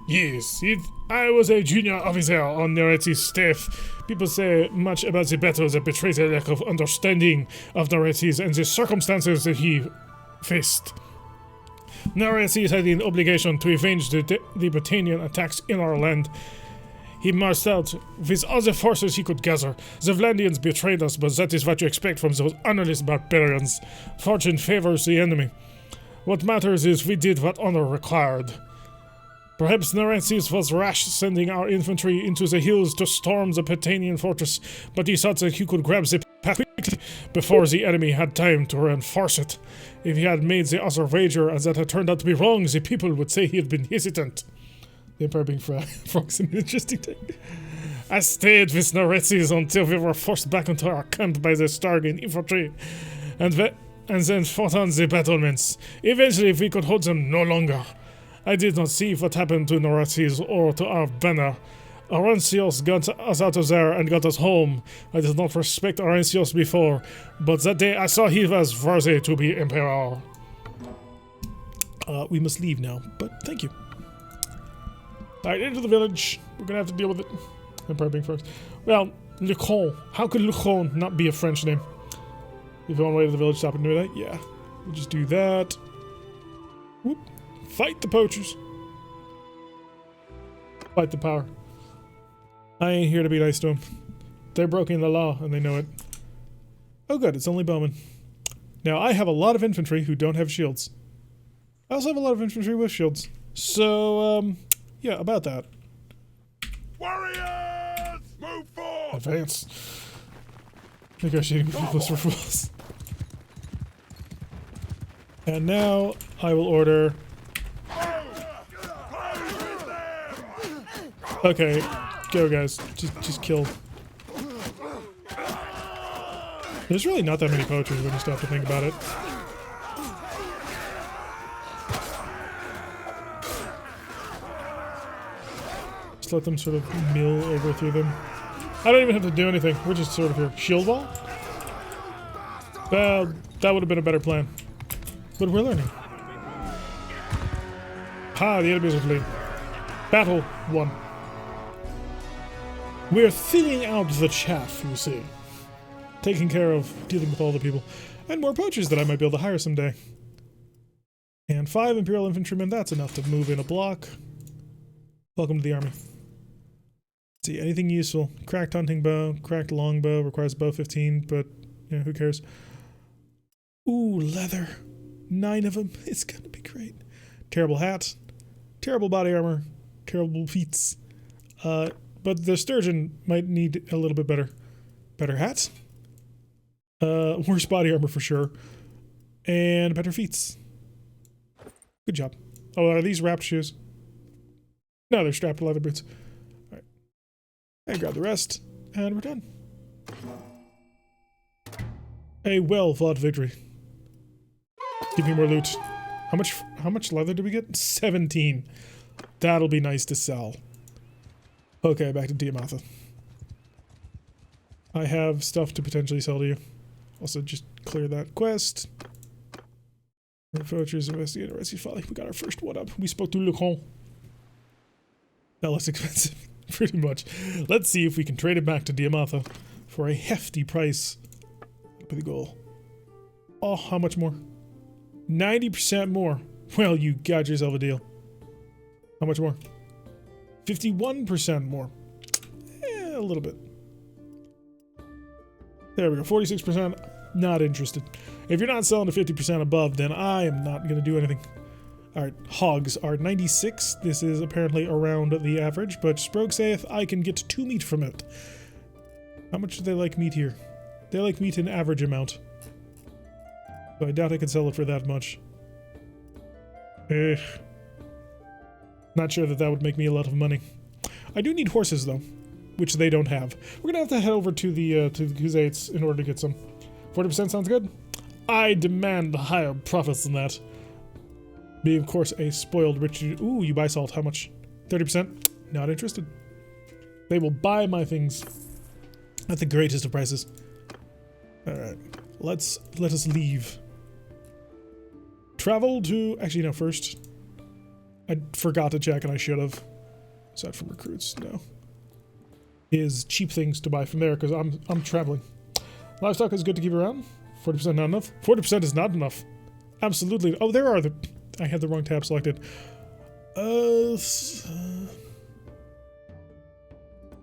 Yes, I was a junior officer on Neretzi's staff. People say much about the battle that betrays a lack of understanding of Neretzi's and the circumstances that he faced. Neretzi's had an obligation to avenge the Britannian attacks in our land. He marched out with all the forces he could gather. The Vlandians betrayed us, but that is what you expect from those honorless barbarians. Fortune favors the enemy. What matters is we did what honor required. Perhaps Neretzi's was rash sending our infantry into the hills to storm the Petanian fortress, but he thought that he could grab the path quickly before the enemy had time to reinforce it. If he had made the other wager and that had turned out to be wrong, the people would say he had been hesitant. The Empire being frogs an interesting thing. I stayed with Neretzi's until we were forced back into our camp by the Stargate infantry, and then fought on the battlements. Eventually we could hold them no longer. I did not see what happened to Neretzi's or to our banner. Arancios got us out of there and got us home. I did not respect Arancios before, but that day I saw he was worthy to be Emperor. We must leave now, but thank you. Alright, into the village. We're gonna have to deal with it. Empire being frogs. Well, Lucon. How could Lucon not be a French name? If you want to way to the village, stop and do that? Yeah. We'll just do that. Whoop. Fight the poachers. Fight the power. I ain't here to be nice to them. They're breaking the law, and they know it. Oh good, it's only bowmen. Now, I have a lot of infantry who don't have shields. I also have a lot of infantry with shields. So, yeah, about that. Warriors! Move forward! Advance. Negotiating with people's for fools. And now, I will order... Okay, go guys. Just kill. There's really not that many poachers when you stop to think about it. Just let them sort of mill over through them. I don't even have to do anything. We're just sort of here. Shield wall? Well, that would have been a better plan. But we're learning. Ha, the enemies are fleeing. Battle 1. We're thinning out the chaff, you see. Taking care of dealing with all the people. And more poachers that I might be able to hire someday. And 5 Imperial Infantrymen, that's enough to move in a block. Welcome to the army. Let's see, anything useful. Cracked hunting bow, cracked longbow, requires bow 15, but, you know, who cares? Ooh, leather. 9 of them. It's gonna be great. Terrible hat. Terrible body armor. Terrible feats. But the sturgeon might need a little bit better. Better hats. Worse body armor for sure. And better feats. Good job. Oh, are these wrapped shoes? No, they're strapped leather boots. Alright. And grab the rest. And we're done. A well-fought victory. Give me more loot. How much leather did we get? 17. That'll be nice to sell. Okay, back to Diamatha. I have stuff to potentially sell to you. Also, just clear that quest. Poachers, investigate Neretzi's Folly. We got our first one up. We spoke to Lucon. Now less expensive, pretty much. Let's see if we can trade it back to Diamatha for a hefty price. That'll be the goal. Oh, how much more? 90% more. Well, you got yourself a deal. How much more? 51% more. A little bit. There we go. 46%. Not interested. If you're not selling to 50% above, then I am not going to do anything. Alright, hogs are 96. This is apparently around the average, but Sprogue saith I can get 2 meat from it. How much do they like meat here? They like meat in average amount. So I doubt I could sell it for that much. Not sure that that would make me a lot of money. I do need horses, though, which they don't have. We're gonna have to head over to the Khuzaits in order to get some. 40% sounds good. I demand higher profits than that. Being, of course, a spoiled rich... Ooh, you buy salt. How much? 30%? Not interested. They will buy my things at the greatest of prices. Alright. Let us leave. Travel to... Actually, no, first. I forgot to check and I should have. Aside from recruits, no. Is cheap things to buy from there because I'm traveling. Livestock is good to keep around. 40% not enough. 40% is not enough. Absolutely. Oh, there are the... I had the wrong tab selected.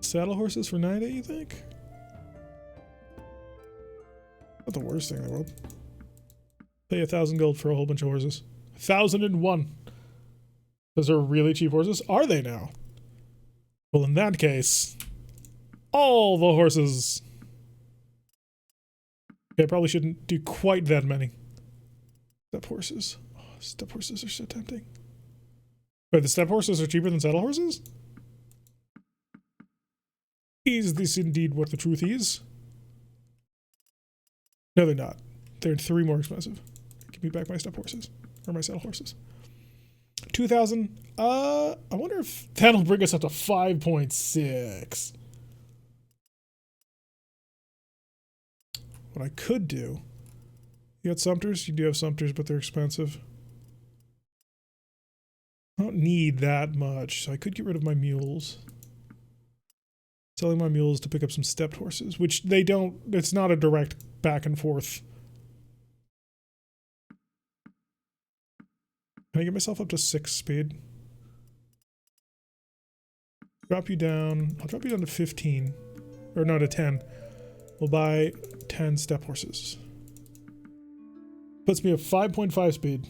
Saddle horses for 90, you think? Not the worst thing in the world. Pay 1,000 gold for a whole bunch of horses. 1,001. Those are really cheap horses? Are they now? Well, in that case, all the horses. Okay, I probably shouldn't do quite that many. Step horses. Oh, step horses are so tempting. Wait, the step horses are cheaper than saddle horses? Is this indeed what the truth is? No, they're not. They're 3 more expensive. Give me back my step horses. Or my saddle horses. 2,000. I wonder if that'll bring us up to 5.6. What I could do... You got Sumters? You do have Sumters, but they're expensive. I don't need that much, so I could get rid of my mules. Selling my mules to pick up some stepped horses, which they don't... It's not a direct back and forth. Can I get myself up to 6 speed? Drop you down... I'll drop you down to 15. Or no, to 10. We'll buy 10 step horses. Puts me at 5.5 speed.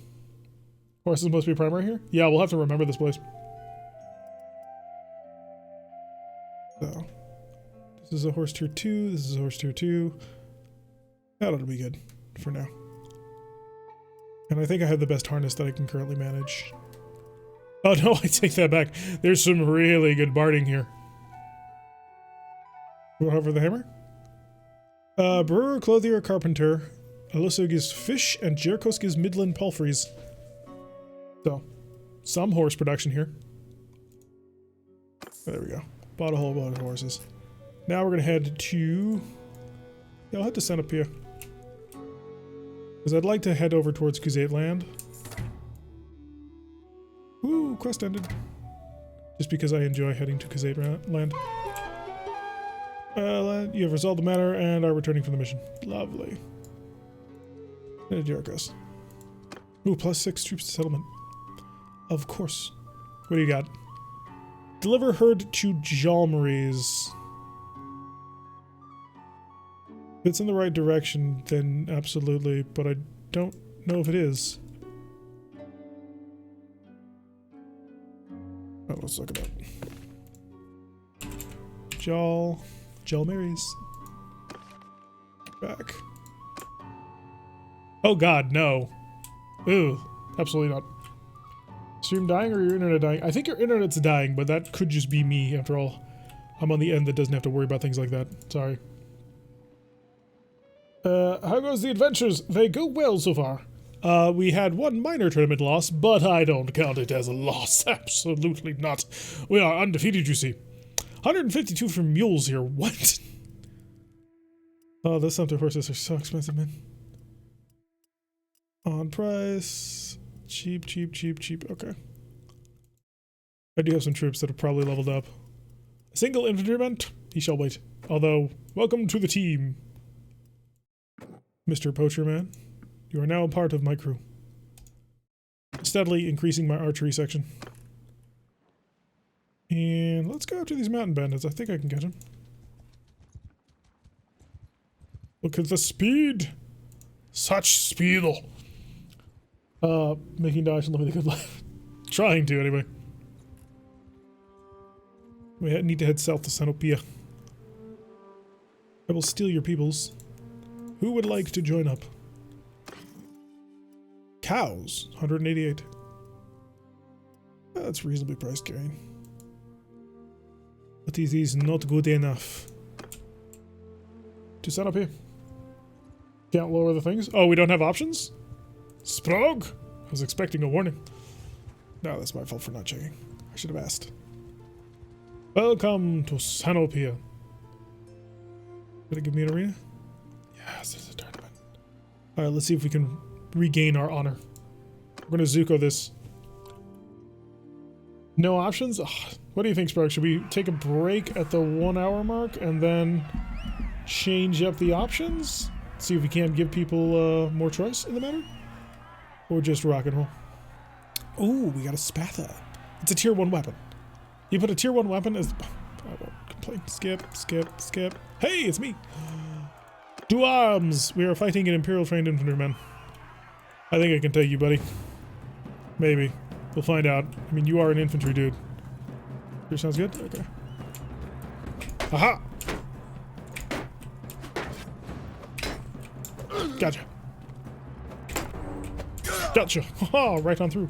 Horses must be primary here? Yeah, we'll have to remember this place. So, this is a horse tier 2, this is a horse tier 2. That ought to be good for now. And I think I have the best harness that I can currently manage. Oh no, I take that back. There's some really good barding here. You want to the hammer? Brewer, clothier, carpenter. Alyssa gives fish, and Jerichos gives midland palfreys. So, some horse production here. There we go. Bought a whole bunch of horses. Now we're gonna head to... Yeah, I'll head to Senopia. Because I'd like to head over towards Khuzait land. Woo, quest ended. Just because I enjoy heading to Khuzait land. You have resolved the matter and are returning from the mission. Lovely. Jerichos. Ooh, +6 troops to settlement. Of course. What do you got? Deliver herd to Jalmaries. If it's in the right direction, then absolutely, but I don't know if it is. Oh, let's look it up. Jalmaries. Back. Oh god, no. Ooh, absolutely not. Stream dying or your internet dying? I think your internet's dying, but that could just be me after all. I'm on the end that doesn't have to worry about things like that. Sorry. How goes the adventures? They go well so far. We had one minor tournament loss, but I don't count it as a loss. Absolutely not. We are undefeated, you see. 152 for mules here. What? Oh, those Sumter horses are so expensive, man. On price. Cheap, cheap, cheap, cheap. Okay. I do have some troops that have probably leveled up. A single infantryman? He shall wait. Although, welcome to the team, Mr. Poacherman. You are now a part of my crew. Steadily increasing my archery section. And let's go after these mountain bandits. I think I can get them. Look at the speed! Such speed! Making dodge and living a good life. Trying to, anyway. We need to head south to Senopia. I will steal your peoples. Who would like to join up? Cows, 188. That's reasonably priced carrying. But it is not good enough. To set up here. Can't lower the things. Oh, we don't have options? Sprog! I was expecting a warning. No, that's my fault for not checking. I should have asked. Welcome to Sanopia. Gonna give me an arena? Yes, there's a tournament. Alright, let's see if we can regain our honor. We're gonna Zuko this. No options? Ugh. What do you think, Sprog? Should we take a break at the 1 hour mark and then change up the options? See if we can give people more choice in the matter? Or just rock and roll? Ooh, we got a Spatha. It's a tier 1 weapon. You put a tier 1 weapon as... I won't complain. Skip, skip, skip. Hey, it's me! Do arms! We are fighting an Imperial trained infantryman. I think I can take you, buddy. Maybe. We'll find out. I mean, you are an infantry dude. Your sounds good? Okay. Aha! Gotcha. Gotcha. Oh, right on through.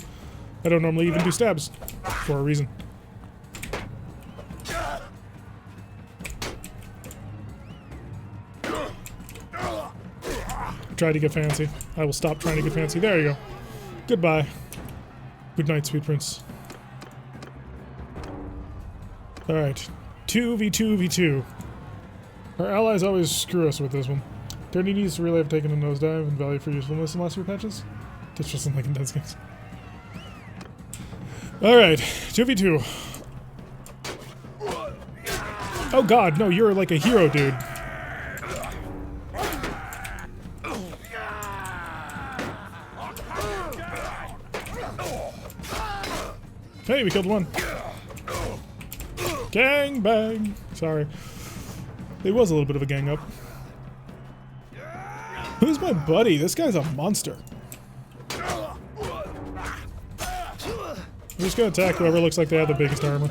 I don't normally even do stabs. For a reason. Try to get fancy. I will stop trying to get fancy. There you go. Goodbye. Good night, sweet prince. Alright. 2v2v2. Our allies always screw us with this one. Tourney needs to really have taken a nosedive in value for usefulness in the last few patches. This wasn't like intense games. Alright. 2v2. Oh god, no, you're like a hero, dude. Hey, we killed one. Gang bang. Sorry. It was a little bit of a gang up. Who's my buddy? This guy's a monster. I'm just gonna attack whoever looks like they have the biggest armor.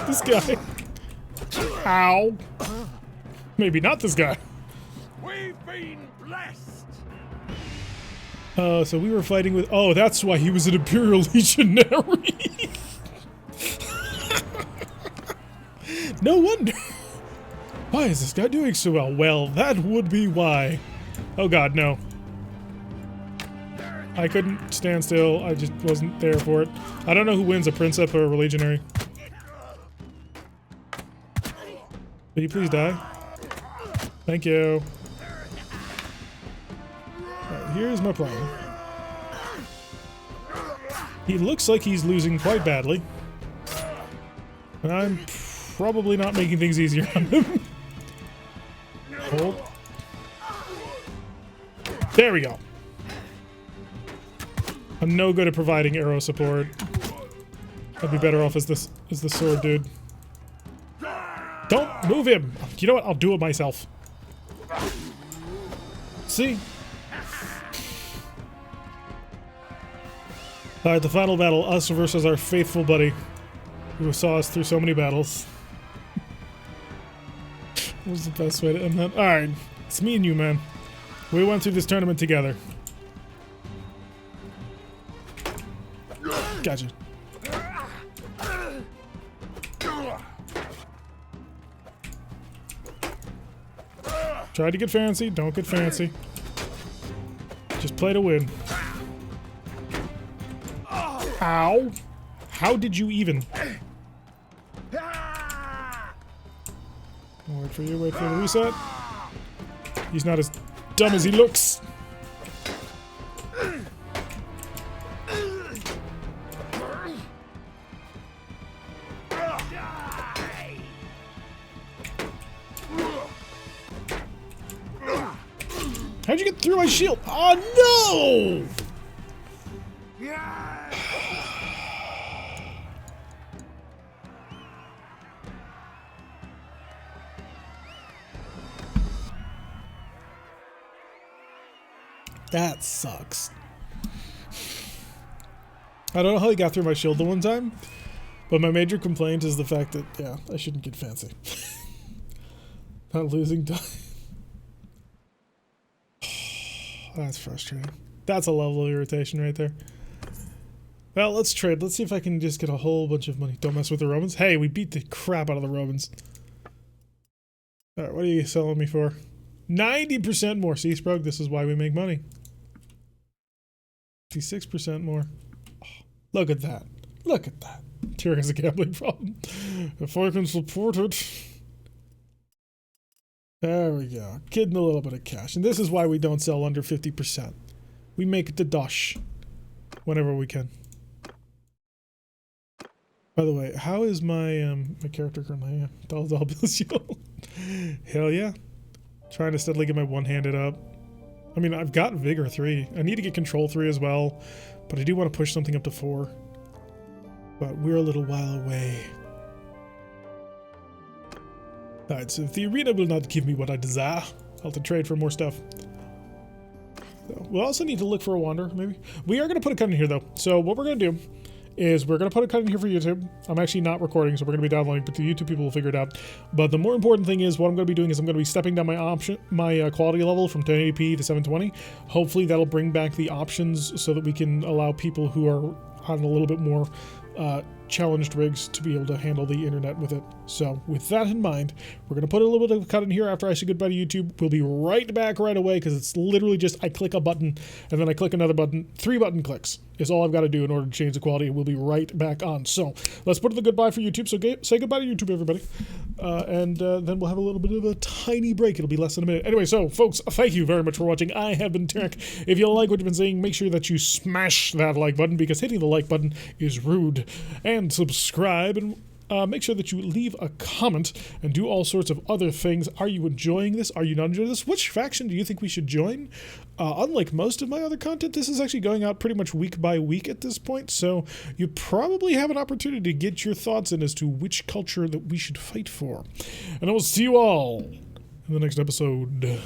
This guy. Ow. Maybe not this guy. We've been blessed. So we were fighting with... Oh, that's why he was an Imperial Legionary. No wonder. Why is this guy doing so well? Well, that would be why. Oh god, no. I couldn't stand still. I just wasn't there for it. I don't know who wins, a Princep or a Legionary. Will you please die? Thank you. Right, here's my plan. He looks like he's losing quite badly. And I'm probably not making things easier on him. Hold. There we go. I'm no good at providing arrow support. I'd be better off as the sword dude. Don't move him! You know what? I'll do it myself. See? Alright, the final battle. Us versus our faithful buddy. Who saw us through so many battles. What was the best way to end that? Alright. It's me and you, man. We went through this tournament together. Gotcha. Try to get fancy, don't get fancy. Just play to win. Ow! How did you even? Wait for you, wait for the reset. He's not as dumb as he looks. How'd you get through my shield? Oh no! That sucks. I don't know how he got through my shield the one time, but my major complaint is the fact that, yeah, I shouldn't get fancy. Not losing time. that's frustrating. That's a level of irritation right there. Well, let's trade. Let's see if I can just get a whole bunch of money. Don't mess with the Romans. Hey, we beat the crap out of the Romans. Alright, what are you selling me for? 90% more. See, Sprug, this is why we make money. 56% more. Oh, look at that. Look at that. Tyrion has a gambling problem. If I can support it. There we go. Getting a little bit of cash. And this is why we don't sell under 50%. We make it to dosh whenever we can. By the way, how is my my character currently? Hell yeah. Trying to steadily get my one-handed up. I mean, I've got Vigor 3. I need to get Control 3 as well. But I do want to push something up to 4. But we're a little while away. Alright, so if the arena will not give me what I desire, I'll have to trade for more stuff. So we'll also need to look for a wander, maybe. We are going to put a cut in here, though. So what we're going to do is we're going to put a cut in here for YouTube. I'm actually not recording, so we're going to be downloading, but the YouTube people will figure it out. But the more important thing is what I'm going to be doing is I'm going to be stepping down my quality level from 1080p to 720. Hopefully that'll bring back the options so that we can allow people who are on a little bit more challenged rigs to be able to handle the internet with it. So with that in mind, we're going to put a little bit of a cut in here after I say goodbye to YouTube. We'll be right back right away because it's literally just I click a button and then I click another button. 3 button clicks is all I've got to do in order to change the quality, and we'll be right back on. So let's put the goodbye for YouTube. So say goodbye to YouTube, everybody. And then we'll have a little bit of a tiny break. It'll be less than a minute. Anyway, so folks, thank you very much for watching. I have been Tarek. If you like what you've been seeing, make sure that you smash that like button because hitting the like button is rude. And subscribe and make sure that you leave a comment and do all sorts of other things. Are you enjoying this? Are you not enjoying this? Which faction do you think we should join? Unlike most of my other content, this is actually going out pretty much week by week at this point, so you probably have an opportunity to get your thoughts in as to which culture that we should fight for. And I will see you all in the next episode.